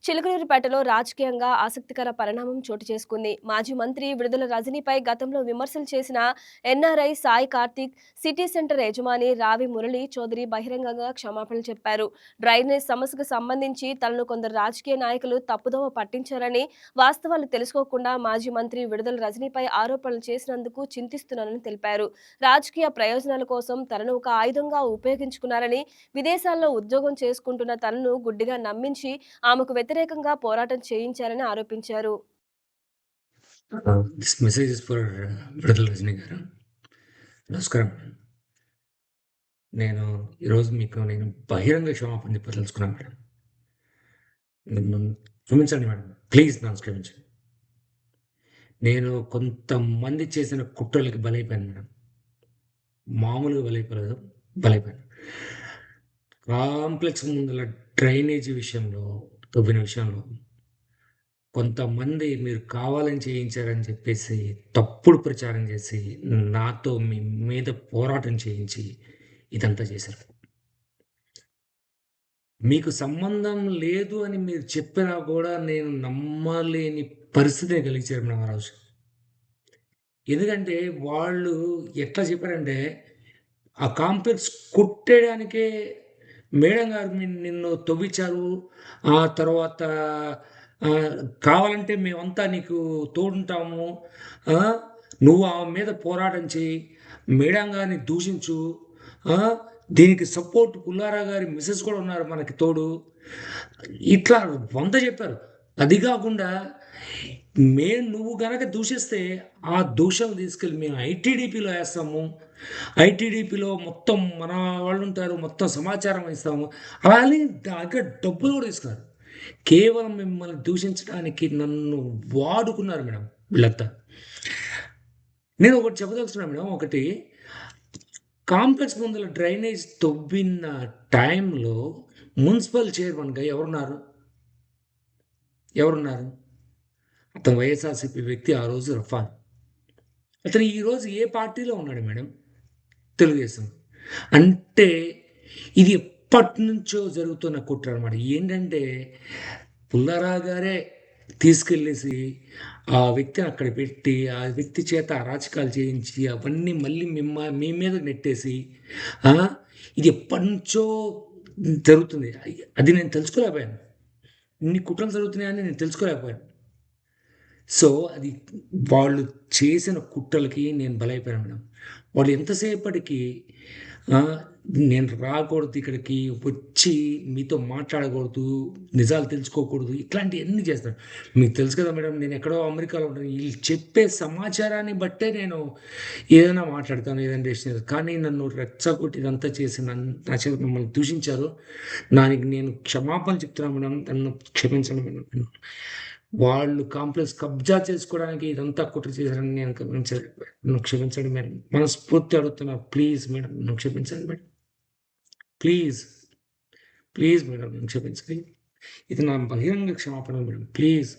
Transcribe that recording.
చిలకలూరిపేటలో రాజకీయంగా ఆసక్తికర పరిణామం చోటు చేసుకుంది. మాజీ మంత్రి విడుదల రజనీపై గతంలో విమర్శలు చేసిన NRI Sai Karthik city centre యజమాని రావి మురళీ చౌదరి బహిరంగంగా క్షమాపణలు చెప్పారు. డ్రైనేజ్ సమస్యకు సంబంధించి తనను కొందరు రాజకీయ నాయకులు తప్పుదోవ పట్టించారని, వాస్తవాలు తెలుసుకోకుండా మాజీ మంత్రి విడుదల రజనీపై ఆరోపణలు చేసినందుకు చింతిస్తున్నానని తెలిపారు. రాజకీయ ప్రయోజనాల కోసం తనను ఒక ఆయుధంగా ఉపయోగించుకున్నారని, విదేశాల్లో ఉద్యోగం చేసుకుంటున్న తనను గుడ్డిగా నమ్మించి ఆమెకు వ్యతిరేకంగా పోరాటం చేయించారని ఆరోపించారు. దిస్ మెసేజ్ ఇస్ ఫర్ విడుదల రజనీ గారు. నమస్కారం. ఈరోజు నేను బహిరంగ క్షమాపణ చెప్పదలుచుకున్నాను మేడం. నన్ను క్షమించండి మేడం. ప్లీజ్ నన్ను క్షమించండి. నేను కొంతమంది చేసిన కుట్రలకి బలైపోయాను మేడం. మామూలుగా బలైపోలేదు, బలైపోయాను. కాంప్లెక్స్ ముందల డ్రైనేజీ విషయంలో, తవ్విన విషయంలో కొంతమంది మీరు కావాలని చేయించారని చెప్పేసి తప్పుడు ప్రచారం చేసి, నాతో మీ మీద పోరాటం చేయించి ఇదంతా చేశారు. మీకు సంబంధం లేదు అని మీరు చెప్పినా కూడా నేను నమ్మలేని పరిస్థితిని కలిగించారు మేడం ఆ రోజు. ఎందుకంటే వాళ్ళు ఎట్లా చెప్పారంటే, ఆ కాంప్లెక్స్ కొట్టేయడానికే మేడం గారు నిన్ను తవ్వించారు. ఆ తర్వాత కావాలంటే మేమంతా నీకు తోడుంటాము. నువ్వు ఆమె మీద పోరాటం చెయ్యి. మేడం గారిని దూషించు. దీనికి సపోర్ట్ పుల్లారా గారి మిసెస్ కూడా ఉన్నారు మనకి తోడు. ఇట్లా 100 చెప్పారు. అది కాకుండా నువ్వు గనక దూషిస్తే ఆ దూషణ తీసుకెళ్ళి మేము ఐటీడీపీలో వేస్తాము. ఐటీడీపీలో మొత్తం మన వాళ్ళుంటారు. మొత్తం సమాచారం ఇస్తాము. అలానే దగ్గర డబ్బులు కూడా తీసుకున్నారు. కేవలం మిమ్మల్ని దూషించడానికి నన్ను వాడుకున్నారు మేడం వీళ్ళంతా. నేను ఒకటి చెప్పదలుచుకున్నాను మేడం. ఒకటి, కాంప్లెక్స్ ముందల డ్రైనేజ్ తవ్విన టైంలో మున్సిపల్ చైర్మన్గా ఎవరున్నారు? అతను వైఎస్ఆర్సీపీ వ్యక్తి, ఆ రోజు రఫాన్. అతను ఈరోజు ఏ పార్టీలో ఉన్నాడు మేడం? తెలుగుదేశం. అంటే ఇది ఎప్పటి నుంచో జరుగుతున్న కుట్ర అనమాట. ఏంటంటే పుల్లారావు గారే తీసుకెళ్ళేసి ఆ వ్యక్తిని అక్కడ పెట్టి, ఆ వ్యక్తి చేత అరాచకాలు చేయించి, అవన్నీ మళ్ళీ మీ మీద నెట్టేసి, ఇది ఎప్పటి నుంచో జరుగుతుంది. అది నేను తెలుసుకోలేకపోయాను. ఇన్ని కుట్రలు జరుగుతున్నాయని నేను తెలుసుకోలేకపోయాను. సో అది వాళ్ళు చేసిన కుట్రలకి నేను బలైపోయాను మేడం. వాళ్ళు ఎంతసేపటికి నేను రాకూడదు, ఇక్కడికి వచ్చి మీతో మాట్లాడకూడదు, నిజాలు తెలుసుకోకూడదు, ఇట్లాంటివన్నీ చేస్తారు. మీకు తెలుసు కదా మేడం, నేను ఎక్కడో అమెరికాలో ఉంటాను. వీళ్ళు చెప్పే సమాచారాన్ని బట్టే నేను ఏదైనా మాట్లాడతాను, ఏదైనా డెసిషన్. కానీ నన్ను రెచ్చగొట్టి ఇదంతా చేసి నా చేత మిమ్మల్ని దూషించారు. దానికి నేను క్షమాపణ చెప్తున్నాను మేడం. నన్ను క్షమించండి మేడం. వాళ్ళు కాంప్లెక్స్ కబ్జా చేసుకోవడానికి ఇదంతా కుట్ర చేశారని నేను నన్ను క్షమించండి మేడం. మనస్ఫూర్తి అడుగుతున్నా. ప్లీజ్ మేడం, నన్ను క్షమించండి మేడం. ప్లీజ్ మేడం, నన్ను క్షమించండి. ఇది నా బహిరంగ క్షమాపణ మేడం. ప్లీజ్.